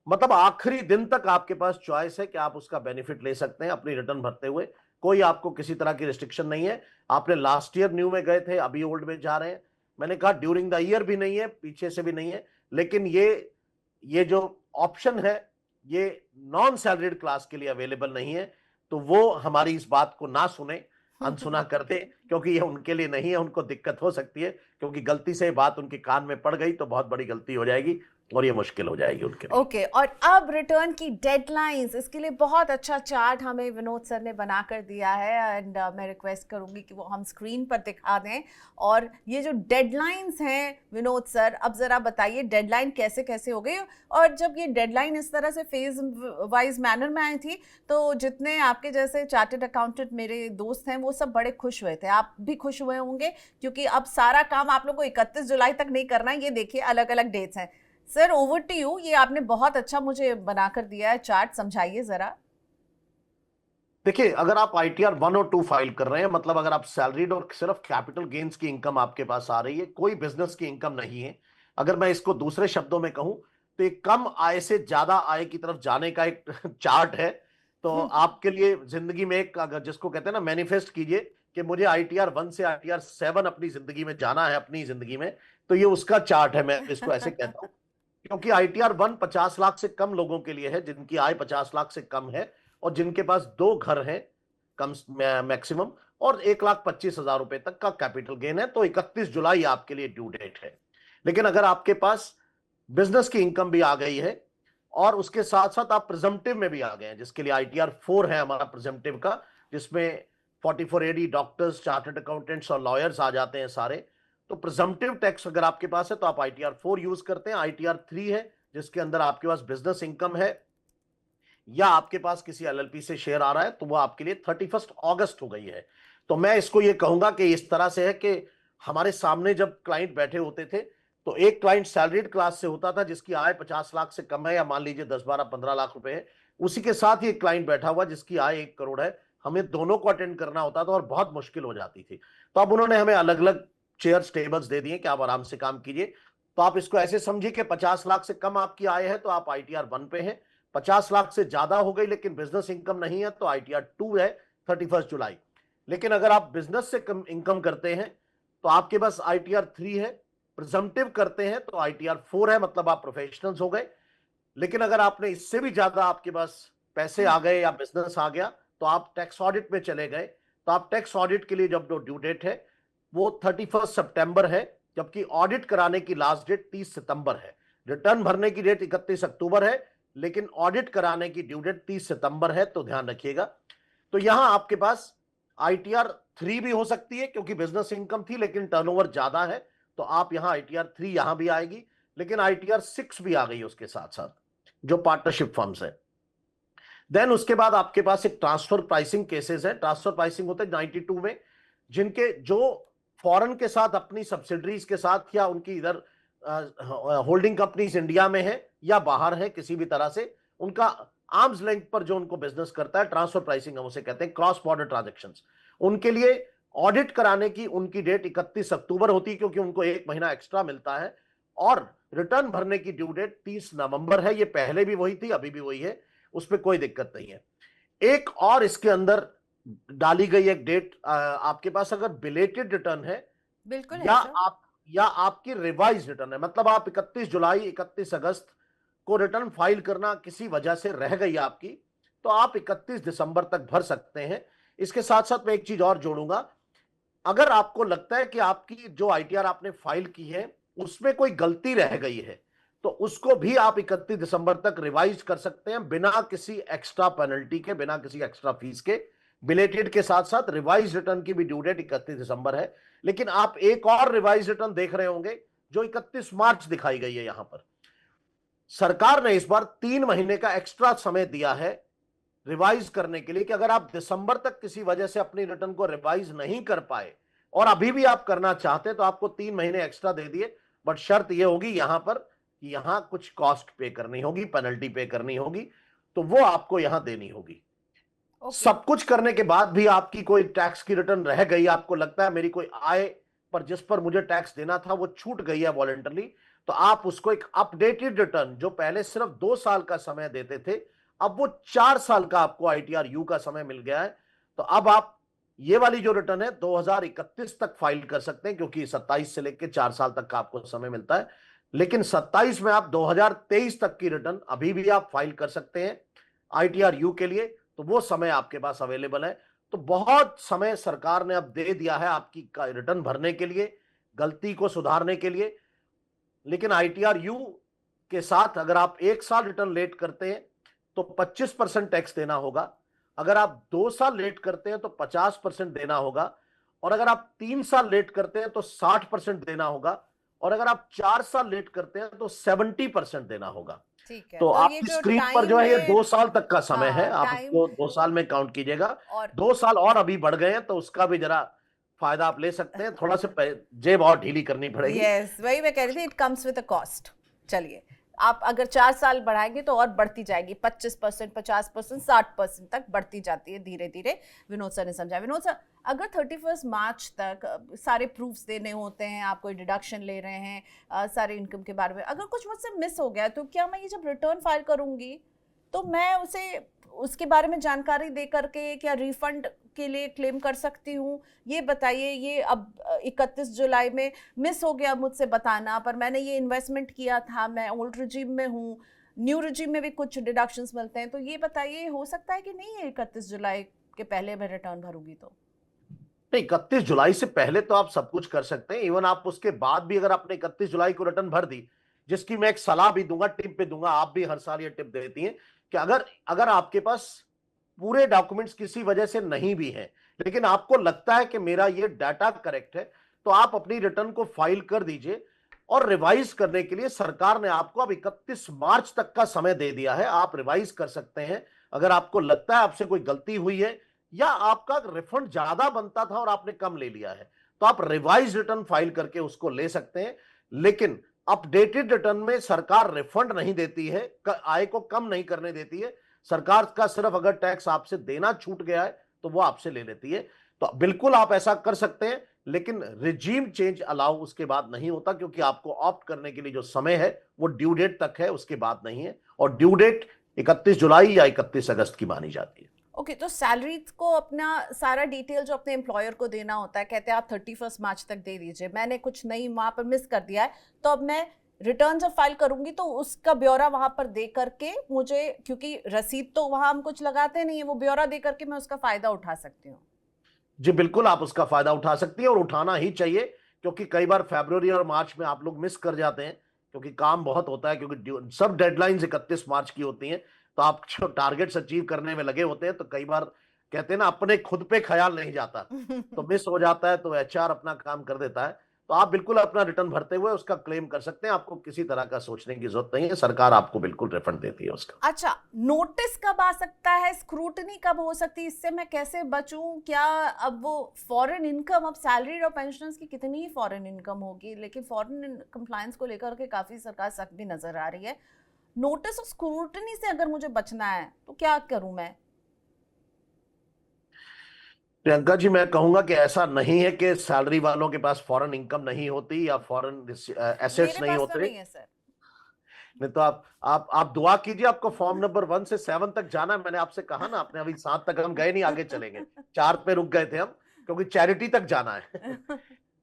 मतलब आखिरी दिन तक आपके पास चॉइस है कि आप उसका बेनिफिट ले सकते हैं अपनी रिटर्न भरते हुए, कोई आपको किसी तरह की रिस्ट्रिक्शन नहीं है। आपने लास्ट ईयर न्यू में गए थे, अभी ओल्ड में जा रहे हैं, मैंने कहा ड्यूरिंग द ईयर भी नहीं है, पीछे से भी नहीं है, लेकिन ये जो ऑप्शन है ये नॉन सैलरीड क्लास के लिए अवेलेबल नहीं है। तो वो हमारी इस बात को ना सुने, अनसुना कर दे, क्योंकि ये उनके लिए नहीं है, उनको दिक्कत हो सकती है, क्योंकि गलती से बात उनके कान में पड़ गई तो बहुत बड़ी गलती हो जाएगी और ये मुश्किल हो जाएगी उनके लिए। ओके, और अब रिटर्न की डेडलाइंस, इसके लिए बहुत अच्छा चार्ट हमें विनोद सर ने बना कर दिया है, एंड मैं रिक्वेस्ट करूंगी कि वो हम स्क्रीन पर दिखा दें। और ये जो डेडलाइंस हैं विनोद सर, अब जरा बताइए डेडलाइन कैसे कैसे हो गई, और जब ये डेडलाइन इस तरह से फेज वाइज मैनर में आई थी तो जितने आपके जैसे चार्टर्ड अकाउंटेंट मेरे दोस्त हैं वो सब बड़े खुश हुए थे, आप भी खुश हुए होंगे, क्योंकि अब सारा काम आप लोग को 31 जुलाई तक नहीं करना है। ये देखिए अलग अलग डेट्स हैं। सर ओवर टू यू, ये आपने बहुत अच्छा मुझे बनाकर दिया है चार्ट, समझाइए जरा। देखिए, अगर आप आईटीआर 1 और 2 फाइल कर रहे हैं, मतलब अगर आप सैलरीड और सिर्फ कैपिटल गेन्स की इनकम आपके पास आ रही है, कोई बिजनेस की इनकम नहीं है, अगर मैं इसको दूसरे शब्दों में कहूं तो ये कम आय से ज्यादा आय की तरफ जाने का एक चार्ट है। तो आपके लिए जिंदगी में एक, अगर जिसको कहते हैं ना, मैनिफेस्ट कीजिए कि मुझे ITR 1 से ITR 7 अपनी जिंदगी में जाना है, अपनी जिंदगी में, तो ये उसका चार्ट है, मैं इसको ऐसे कहता हूं। क्योंकि ITR 1 50 लाख से कम लोगों के लिए है, जिनकी आय 50 लाख से कम है और जिनके पास 2 घर हैं कम मैक्सिमम, और 1,25,000 रुपए तक का कैपिटल गेन है। तो 31 जुलाई आपके लिए ड्यू डेट है। लेकिन अगर आपके पास बिजनेस की इनकम भी आ गई है और उसके साथ साथ आप प्रिजम्पटिव में भी आ गए हैं, जिसके लिए ITR 4 है हमारा प्रिजम्पटिव का, जिसमें 44AD डॉक्टर्स, चार्टर्ड अकाउंटेंट्स और लॉयर्स आ जाते हैं सारे। तो प्रिजम्पटिव टैक्स अगर आपके पास है तो आप ITR 4 यूज करते हैं। ITR 3 है जिसके अंदर आपके पास बिजनेस इनकम है या आपके पास किसी LLP से शेयर आ रहा है, तो वो आपके लिए 31 अगस्त हो गई है। तो मैं इसको ये कहूंगा कि इस तरह से है कि हमारे सामने जब क्लाइंट बैठे होते थे तो एक क्लाइंट सैलरीड क्लास से होता था जिसकी आय 50 लाख से कम है, या मान लीजिए 10, 12, 15 लाख रुपए है। उसी के साथ ही एक क्लाइंट बैठा हुआ जिसकी आय 1 करोड़ है। हमें दोनों को अटेंड करना होता था और बहुत मुश्किल हो जाती थी। तो अब उन्होंने हमें अलग अलग चेयर्स, टेबल्स दे दिए कि आप आराम से काम कीजिए। तो आप इसको ऐसे समझिए कि 50 लाख से कम आपकी आय है तो आप ITR 1 पे हैं, 50 लाख से ज्यादा हो गई लेकिन बिजनेस इनकम नहीं है तो ITR 2 है 31 जुलाई। लेकिन अगर आप बिजनेस से कम इनकम करते हैं तो आपके पास ITR 3 है, प्रिजम्पटिव करते हैं तो ITR 4 है, मतलब आप प्रोफेशनल्स हो गए। लेकिन अगर आपने इससे भी ज्यादा आपके पास पैसे आ गए या बिजनेस आ गया तो आप टैक्स ऑडिट में चले गए। तो आप टैक्स ऑडिट के लिए जब ड्यू डेट है वो 31 सितंबर है, जबकि ऑडिट कराने की लास्ट डेट 30 सितंबर है। रिटर्न भरने की डेट 31 अक्टूबर है, लेकिन ऑडिट कराने की ड्यू डेट 30 सितंबर है, तो ध्यान रखिएगा। तो यहां आपके पास ITR 3 भी हो सकती है क्योंकि बिजनेस इनकम थी लेकिन टर्नओवर ज्यादा है, तो आप यहां ITR 3 यहां भी आएगी। लेकिन ITR 6 भी आ गई उसके साथ साथ, जो पार्टनरशिप फर्म्स है। देन उसके बाद आपके पास एक ट्रांसफर प्राइसिंग केसेस है। ट्रांसफर प्राइसिंग होते हैं 92 में, जिनके जो फॉरेन के साथ अपनी सब्सिडरीज के साथ या उनकी इधर होल्डिंग कंपनीज इंडिया में है या बाहर है किसी भी तरह से, उनका आर्म्स लेंथ पर जो उनको बिजनेस करता है, ट्रांसफर प्राइसिंग हम उसे कहते हैं, क्रॉस बॉर्डर ट्रांजैक्शंस, उनके लिए ऑडिट कराने की उनकी डेट 31 अक्टूबर होती है क्योंकि उनको 1 महीना एक्स्ट्रा मिलता है। और रिटर्न भरने की ड्यू डेट 30 नवंबर है। ये पहले भी वही थी, अभी भी वही है, उसमें कोई दिक्कत नहीं है। एक और इसके अंदर डाली गई एक डेट, आपके पास अगर बिलेटेड रिटर्न है बिल्कुल या है सर। या आपकी रिवाइज रिटर्न है, मतलब आप 31 जुलाई 31 अगस्त को रिटर्न फाइल करना किसी वजह से रह गई आपकी, तो आप 31 दिसंबर तक भर सकते हैं। इसके साथ साथ मैं एक चीज और जोड़ूंगा, अगर आपको लगता है कि आपकी जो ITR आपने फाइल की है उसमें कोई गलती रह गई है तो उसको भी आप 31 दिसंबर तक रिवाइज कर सकते हैं बिना किसी एक्स्ट्रा पेनल्टी के, बिना किसी एक्स्ट्रा फीस के। बिलेटेड के साथ साथ रिवाइज रिटर्न की भी ड्यू डेट 31 दिसंबर है। लेकिन आप एक और रिवाइज रिटर्न देख रहे होंगे जो 31 मार्च दिखाई गई है। यहां पर सरकार ने इस बार 3 महीने का एक्स्ट्रा समय दिया है रिवाइज करने के लिए, कि अगर आप दिसंबर तक किसी वजह से अपनी रिटर्न को रिवाइज नहीं कर पाए और अभी भी आप करना चाहते हैं तो आपको 3 महीने एक्स्ट्रा दे दिए। बट शर्त यह होगी यहां पर कि यहां कुछ कॉस्ट पे करनी होगी, पेनल्टी पे करनी होगी, तो वो आपको यहां देनी होगी। सब कुछ करने के बाद भी आपकी कोई टैक्स की रिटर्न रह गई, आपको लगता है मेरी कोई आय पर जिस पर मुझे टैक्स देना था वो छूट गई है वॉलंटरली, तो आप उसको एक अपडेटेड रिटर्न, जो पहले सिर्फ 2 साल का समय देते थे अब वो 4 साल का आपको ITR U का समय मिल गया है। तो अब आप ये वाली जो रिटर्न है 2031 तक फाइल कर सकते हैं, क्योंकि 27 से लेकर 4 साल तक का आपको समय मिलता है। लेकिन 27 में आप 2023 तक की रिटर्न अभी भी आप फाइल कर सकते हैं ITR U के लिए, तो वो समय आपके पास अवेलेबल है। तो बहुत समय सरकार ने अब दे दिया है आपकी रिटर्न भरने के लिए, गलती को सुधारने के लिए। लेकिन ITR U के साथ अगर आप 1 साल रिटर्न लेट करते हैं तो 25% टैक्स देना होगा, अगर आप 2 साल लेट करते हैं तो 50% देना होगा, और अगर आप 3 साल लेट करते हैं तो 60% देना होगा, और अगर आप 4 साल लेट करते हैं तो 70% देना होगा। ठीक है, तो ये आपकी जो स्क्रीन पर जो है ये 2 साल तक का समय है, आप टाइम इसको 2 साल में काउंट कीजिएगा। और 2 साल और अभी बढ़ गए हैं तो उसका भी जरा फायदा आप ले सकते हैं, थोड़ा सा जेब और ढीली करनी पड़ेगी। यस, वही मैं कह रही थी, it comes with a cost. चलिए, आप अगर 4 साल बढ़ाएंगे तो और बढ़ती जाएगी, 25%, 50%, 60% तक बढ़ती जाती है धीरे धीरे। विनोद सर ने समझाया। विनोद सर, अगर 31 मार्च तक सारे प्रूफ्स देने होते हैं, आप कोई डिडक्शन ले रहे हैं सारे इनकम के बारे में, अगर कुछ मुझसे मिस हो गया तो क्या मैं ये जब रिटर्न फाइल करूंगी तो मैं उसे उसके बारे में जानकारी दे करके क्या रिफंड के लिए क्लेम कर सकती हूँ? ये बताइए। ये अब 31 जुलाई में मिस हो गया मुझसे बताना, पर मैंने ये इन्वेस्टमेंट किया था, मैं ओल्ड रिजीम में हूँ, न्यू रिजीम में भी कुछ डिडक्शंस मिलते हैं, तो ये बताइए हो सकता है कि नहीं है 31 जुलाई के पहले मैं रिटर्न भरूंगी तो? नहीं, 31 जुलाई से पहले तो आप सब कुछ कर सकते हैं। इवन आप उसके बाद भी अगर आपने 31 जुलाई को रिटर्न भर दी, जिसकी मैं एक सलाह भी दूंगा, टिप पे दूंगा, आप भी हर साल ये टिप देती हैं कि अगर अगर आपके पास पूरे डॉक्यूमेंट्स किसी वजह से नहीं भी हैं, लेकिन आपको लगता है कि मेरा ये डाटा करेक्ट है, तो आप अपनी रिटर्न को फाइल कर दीजिए। और रिवाइज करने के लिए सरकार ने आपको अब 31 मार्च तक का समय दे दिया है, आप रिवाइज कर सकते हैं। अगर आपको लगता है आपसे कोई गलती हुई है या आपका रिफंड ज्यादा बनता था और आपने कम ले लिया है, तो आप रिवाइज रिटर्न फाइल करके उसको ले सकते हैं। लेकिन अपडेटेड रिटर्न में सरकार रिफंड नहीं देती है, आय को कम नहीं करने देती है। सरकार का सिर्फ अगर टैक्स आपसे देना छूट गया है तो वो आपसे ले लेती है। तो बिल्कुल आप ऐसा कर सकते हैं, लेकिन रिजीम चेंज अलाउ उसके बाद नहीं होता, क्योंकि आपको ऑप्ट करने के लिए जो समय है वो ड्यू डेट तक है, उसके बाद नहीं है। और ड्यू डेट 31 जुलाई या 31 अगस्त की मानी जाती है। ओके, तो सैलरी को अपना सारा डिटेल जो अपने एम्प्लॉयर को देना होता है, कहते हैं आप 31 मार्च तक दे दीजिए, मैंने कुछ नहीं वहां पर मिस कर दिया है, तो अब मैं रिटर्न जब फाइल करूंगी तो उसका ब्यौरा वहां पर दे करके मुझे, क्योंकि रसीद तो वहां हम कुछ लगाते नहीं है, वो ब्यौरा दे करके मैं उसका फायदा उठा सकती हूँ? जी बिल्कुल, आप उसका फायदा उठा सकती हैं और उठाना ही चाहिए, क्योंकि कई बार फरवरी और मार्च में आप लोग मिस कर जाते हैं, क्योंकि काम बहुत होता है, क्योंकि सब डेडलाइंस 31 मार्च की होती हैं। तो आप जो टारगेट्स अचीव करने में लगे होते हैं, तो कई बार कहते हैं ना, अपने खुद पे ख्याल नहीं जाता, तो मिस हो जाता है, तो एचआर अपना काम कर देता है। तो आप बिल्कुल अपना रिटर्न भरते हुए उसका क्लेम कर सकते हैं, आपको किसी तरह का सोचने की जरूरत नहीं है, सरकार आपको बिल्कुल रिफंड देती है उसका। अच्छा, नोटिस कब आ सकता है, स्क्रूटनी कब हो सकती है, इससे मैं कैसे बचूं? क्या अब वो फॉरेन इनकम, अब सैलरी और पेंशनर्स की कितनी ही फॉरेन इनकम होगी, लेकिन फॉरेन कंप्लायंस को लेकर के काफी सरकार सख्त भी नजर आ रही है। नोटिस और स्क्रूटनी से अगर मुझे बचना है तो क्या करूं मैं? प्रियंका जी, मैं कहूंगा कि ऐसा नहीं है कि सैलरी वालों के पास फॉरेन इनकम नहीं होती या फॉरेन एसेट्स मेरे नहीं पास तो होते। नहीं है सर। नहीं तो आप दुआ कीजिए, आपको फॉर्म नंबर 1 से 7 तक जाना है। मैंने आपसे कहा ना, आपने अभी 7 तक हम गए नहीं, आगे चलेंगे। 4 पे रुक गए थे हम, क्योंकि चैरिटी तक जाना है।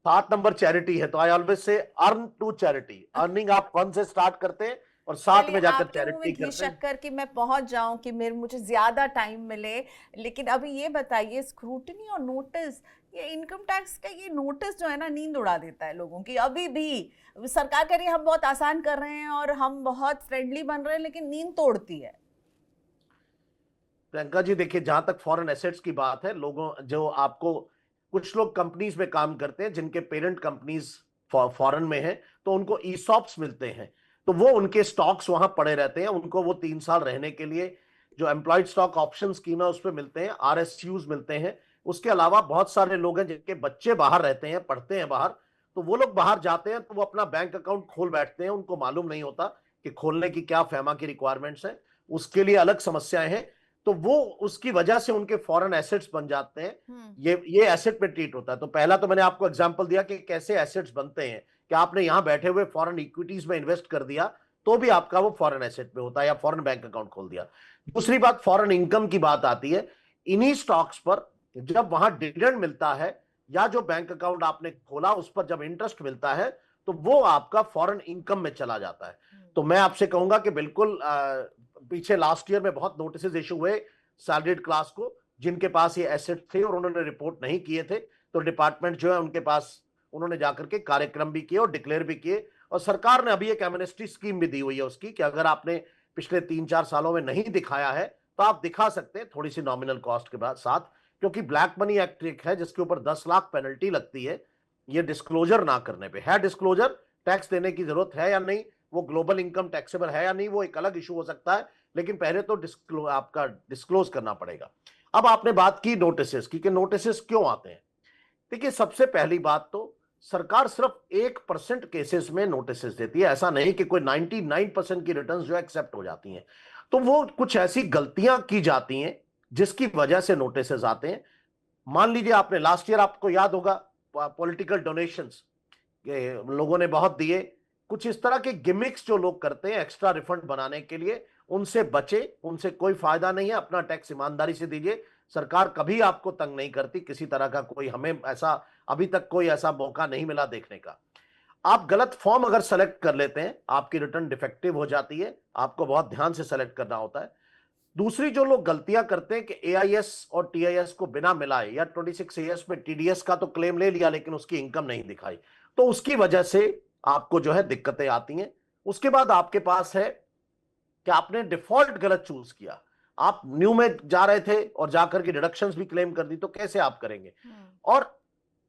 7 नंबर चैरिटी है, तो I always say earn to charity. Earning आप 1 से स्टार्ट करते हैं और 7 चलिए, में जाकर आपके मुंह में चैरिटी घी करते हैं। शक्कर कि मैं पहुंच जाऊं, कि मेरे मुझे ज्यादा टाइम मिले। लेकिन अभी ये बताइए, स्क्रूटनी और नोटिस, ये इनकम टैक्स का ये नोटिस जो है ना, नींद उड़ा देता है लोगों की। अभी भी सरकार कह रही है हम बहुत आसान कर रहे हैं और हम बहुत फ्रेंडली बन रहे हैं, लेकिन नींद तोड़ती है। प्रियंका जी देखिए, जहां तक फॉरेन एसेट्स की बात है, लोगों जो आपको, कुछ लोग कंपनीज में काम करते हैं जिनके पेरेंट कंपनीज फॉरेन में है, तो उनको ईसॉप्स मिलते हैं। तो वो उनके स्टॉक्स वहां पड़े रहते हैं, उनको वो 3 साल रहने के लिए जो एम्प्लॉयड स्टॉक ऑप्शन स्कीम है उस पर मिलते हैं, आरएसयूज मिलते हैं। उसके अलावा बहुत सारे लोग हैं जिनके बच्चे बाहर रहते हैं, पढ़ते हैं बाहर, तो वो लोग बाहर जाते हैं तो वो अपना बैंक अकाउंट खोल बैठते हैं। उनको मालूम नहीं होता कि खोलने की क्या फैमा की रिक्वायरमेंट्स है, उसके लिए अलग समस्याएं हैं। तो वो उसकी वजह से उनके फॉरेन एसेट्स बन जाते हैं। ये एसेट पे ट्रीट होता है। तो पहला तो मैंने आपको एग्जांपल दिया कि कैसे एसेट्स बनते हैं, कि आपने यहां बैठे हुए फॉरेन इक्विटीज में इन्वेस्ट कर दिया तो भी आपका वो फॉरेन एसेट में होता है, या फॉरेन बैंक अकाउंट खोल दिया। दूसरी बात, फॉरेन इनकम की बात आती है। इन्हीं स्टॉक्स पर जब वहां डिविडेंड मिलता है, या जो बैंक अकाउंट आपने खोला उस पर जब इंटरेस्ट मिलता है, तो वो आपका फॉरेन इनकम में चला जाता है। तो मैं आपसे कहूंगा कि बिल्कुल, पीछे लास्ट ईयर में बहुत नोटिस इशू हुए सैलरीड क्लास को, जिनके पास ये एसेट थे और उन्होंने रिपोर्ट नहीं किए थे, तो डिपार्टमेंट जो है उनके पास, उन्होंने जाकर के कार्यक्रम भी किए और डिक्लेयर भी किए। और सरकार ने अभी एक एमनेस्टी स्कीम भी दी हुई है उसकी, कि अगर आपने पिछले 3-4 सालों में नहीं दिखाया है तो आप दिखा सकते हैं, थोड़ी सी नॉमिनल कॉस्ट के बाद साथ। क्योंकि ब्लैक मनी एक्ट एक है जिसके ऊपर 10 लाख पेनल्टी लगती है ये डिस्क्लोजर ना करने पे। है डिस्क्लोजर, टैक्स देने की जरूरत है या नहीं, वो ग्लोबल इनकम टैक्सेबल है या नहीं, वो एक अलग इशू हो सकता है, लेकिन पहले तो आपका डिस्क्लोज करना पड़ेगा। अब आपने बात की नोटिस की, कि नोटिस क्यों आते हैं। देखिए, सबसे पहली बात तो सरकार सिर्फ 1% केसेस में नोटिसेस देती है। ऐसा नहीं कि कोई 99% की रिटर्न्स जो एक्सेप्ट हो जाती हैं। तो वो कुछ ऐसी गलतियां की जाती हैं जिसकी वजह से नोटिसेस आते हैं। मान लीजिए आपने लास्ट ईयर, आपको याद होगा, पॉलिटिकल डोनेशंस लोगों ने बहुत दिए। कुछ इस तरह के गिमिक्स जो लोग करते हैं एक्स्ट्रा रिफंड बनाने के लिए, उनसे बचे, उनसे कोई फायदा नहीं है। अपना टैक्स ईमानदारी से दीजिए। सरकार कभी आपको तंग नहीं करती किसी तरह का, कोई हमें ऐसा अभी तक कोई ऐसा मौका नहीं मिला देखने का। आप गलत फॉर्म अगर सेलेक्ट कर लेते हैं, आपकी रिटर्न डिफेक्टिव हो जाती है। आपको बहुत ध्यान से सेलेक्ट करना होता है। दूसरी जो लोग गलतियां करते हैं कि एआईएस और टीआईएस को बिना मिलाए, या 26AS में टीडीएस का तो क्लेम ले लिया लेकिन उसकी इनकम नहीं दिखाई, तो उसकी वजह से आपको जो है दिक्कतें आती हैं। उसके बाद आपके पास है कि आपने डिफॉल्ट गलत चूज किया। आप न्यू में जा रहे थे और जाकर के डिडक्शंस भी क्लेम कर दी, तो कैसे आप करेंगे? और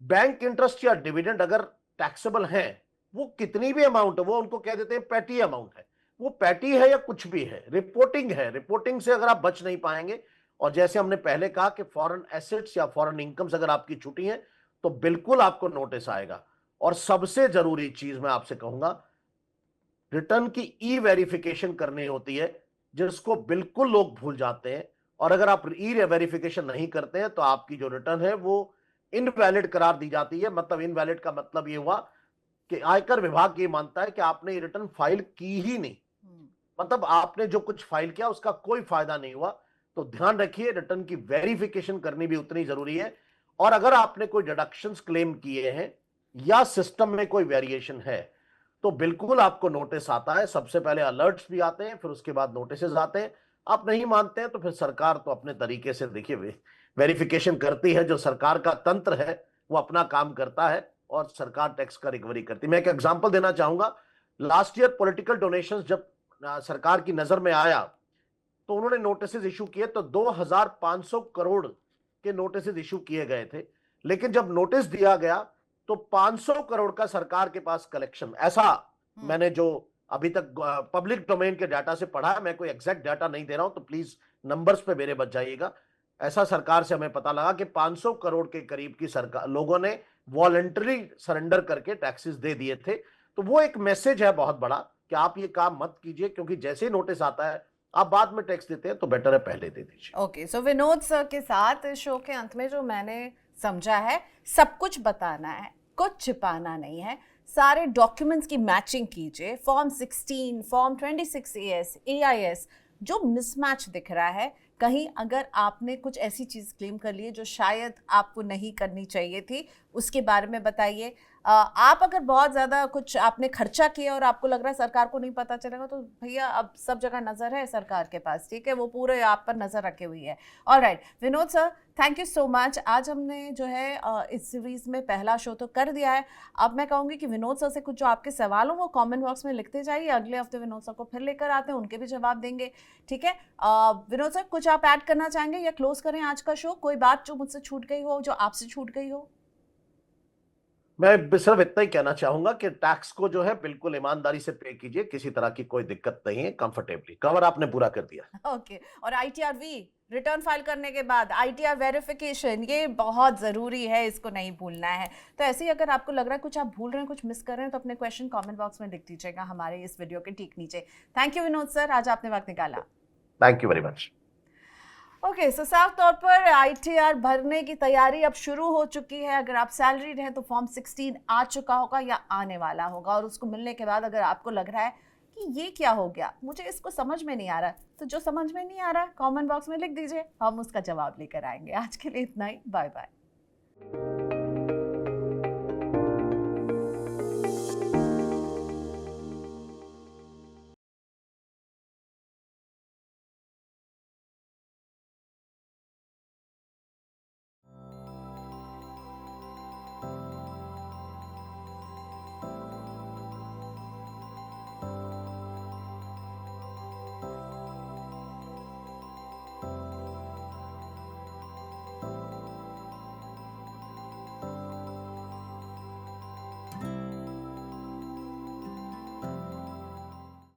बैंक इंटरेस्ट या डिविडेंड अगर टैक्सेबल है, वो कितनी भी अमाउंट है, वो उनको कह देते हैं पैटी अमाउंट है। वो पैटी है या कुछ भी है, रिपोर्टिंग है। रिपोर्टिंग से अगर आप बच नहीं पाएंगे, और जैसे हमने पहले कहा कि फॉरेन एसेट्स या फॉरेन इनकम्स अगर आपकी छुटी हैं, तो बिल्कुल आपको नोटिस आएगा। और सबसे जरूरी चीज मैं आपसे कहूंगा, रिटर्न की ई वेरिफिकेशन करनी होती है, जिसको बिल्कुल लोग भूल जाते हैं। और अगर आप ई वेरिफिकेशन नहीं करते हैं, तो आपकी जो रिटर्न है वो इनवैलिड करार दी जाती है। मतलब इनवैलिड का मतलब ये हुआ कि आयकर विभाग ये मानता है कि आपने ये रिटर्न फाइल की ही नहीं, मतलब आपने जो कुछ फाइल किया उसका कोई फायदा नहीं हुआ। तो ध्यान रखिए, रिटर्न की वेरिफिकेशन करनी भी उतनी जरूरी है। और अगर आपने कोई डिडक्शंस क्लेम किए हैं या सिस्टम में कोई वेरिएशन है, तो बिल्कुल आपको नोटिस आता है। सबसे पहले अलर्ट्स भी आते हैं, फिर उसके बाद नोटिसेस आते हैं। आप नहीं मानते हैं तो फिर सरकार तो अपने तरीके से, देखिए, वेरिफिकेशन करती है। जो सरकार का तंत्र है वो अपना काम करता है और सरकार टैक्स का रिकवरी करती है। मैं एक एग्जांपल देना चाहूंगा। लास्ट ईयर पॉलिटिकल डोनेशंस जब सरकार की नजर में आया, तो उन्होंने नोटिसेस इशू किए, तो 2500 करोड़ के नोटिसेस इशू किए गए थे। लेकिन जब नोटिस दिया गया तो 500 करोड़ का सरकार के पास कलेक्शन, ऐसा मैंने जो अभी तक पब्लिक डोमेन के डाटा से पढ़ा है, मैं कोई एग्जैक्ट डाटा नहीं दे रहा हूं, तो प्लीज नंबर्स पे मेरे बच जाइएगा। ऐसा सरकार से हमें पता लगा कि 500 करोड़ के करीब की सरकार लोगों ने वॉलंटरी सरेंडर करके टैक्सेस दे दिए थे। तो वो एक मैसेज है बहुत बड़ा कि आप ये काम मत कीजिए, क्योंकि जैसे ही नोटिस आता है आप बाद में टैक्स देते हैं, तो बेटर है पहले दे दीजिए। ओके, सो विनोद सर के साथ शो के अंत में जो मैंने समझा है, सब कुछ बताना है, कुछ छिपाना नहीं है। सारे डॉक्यूमेंट्स की मैचिंग कीजिए। फॉर्म 16, फॉर्म 26AS, AIS, जो मिसमैच दिख रहा है, कहीं अगर आपने कुछ ऐसी चीज़ क्लेम कर ली है जो शायद आपको नहीं करनी चाहिए थी, उसके बारे में बताइए। आप अगर बहुत ज़्यादा कुछ आपने खर्चा किया और आपको लग रहा है सरकार को नहीं पता चलेगा, तो भैया अब सब जगह नज़र है सरकार के पास, ठीक है, वो पूरे आप पर नज़र रखे हुई है। Alright Vinod sir, thank you so much. आज हमने जो है इस सीरीज़ में पहला शो तो कर दिया है। अब मैं कहूँगी कि विनोद सर से कुछ जो आपके सवाल हो वो कमेंट बॉक्स में लिखते जाइए। अगले हफ्ते विनोद सर को फिर लेकर आते हैं, उनके भी जवाब देंगे, ठीक है। विनोद सर, कुछ आप ऐड करना चाहेंगे या क्लोज करें आज का शो? कोई बात जो मुझसे छूट गई हो, जो आपसे छूट गई हो? मैं सिर्फ इतना ही कहना चाहूंगा कि टैक्स को जो है बिल्कुल ईमानदारी से पे कीजिए, किसी तरह की कोई दिक्कत नहीं है, कंफर्टेबली कवर आपने पूरा कर दिया। ओके, और ITR-V रिटर्न फाइल करने के बाद ITR वेरिफिकेशन, ये बहुत ज़रूरी है, इसको नहीं भूलना है। तो ऐसे ही अगर आपको लग रहा है कुछ आप भूल रहे हैं, कुछ मिस कर रहे हैं, तो अपने क्वेश्चन कमेंट बॉक्स में लिख दीजिएगा हमारे इस वीडियो के ठीक नीचे। थैंक यू विनोद सर, आज आपने वक्त निकाला। Thank you very much. Okay, so साफ तौर पर ITR भरने की तैयारी अब शुरू हो चुकी है। अगर आप सैलरीड हैं तो फॉर्म 16 आ चुका होगा या आने वाला होगा, और उसको मिलने के बाद अगर आपको लग रहा है कि ये क्या हो गया, मुझे इसको समझ में नहीं आ रहा, तो जो समझ में नहीं आ रहा कमेंट बॉक्स में लिख दीजिए, हम उसका जवाब लेकर आएंगे। आज के लिए इतना ही, बाय बाय।